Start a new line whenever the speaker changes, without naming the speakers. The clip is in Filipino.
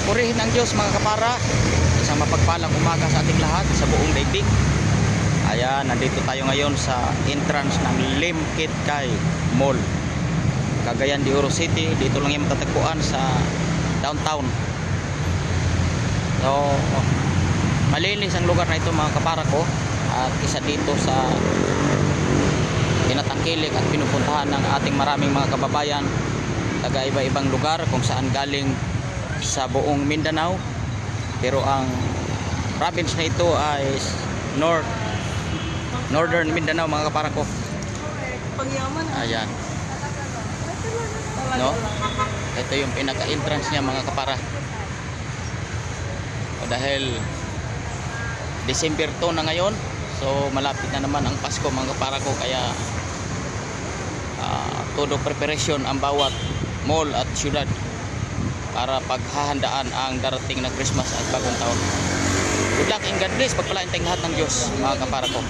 Purihin ang Diyos mga kapara. Isang mapagpalang umaga sa ating lahat sa buong daigdig. Ayan, nandito tayo ngayon sa entrance ng Limkit Kay Mall, Cagayan de Oro City. Dito lang yung matatagpuan sa downtown. So, malinis ang lugar na ito mga kapara ko. At isa dito sa tinatangkilik at pinupuntahan ng ating maraming mga kababayan taga iba-ibang lugar kung saan galing sa buong Mindanao. Pero ang province na ito ay Northern Mindanao mga kapara ko. Ayan. No? Ito yung pinaka-entrance niya mga kapara. O dahil December 2 na ngayon, so malapit na naman ang Pasko mga kapara ko, kaya todo preparation ang bawat mall at syudad para paghahandaan ang darating na Christmas at bagong taon. Good luck and God bless. Pagpalain tayong lahat ng Diyos mga kapara ko.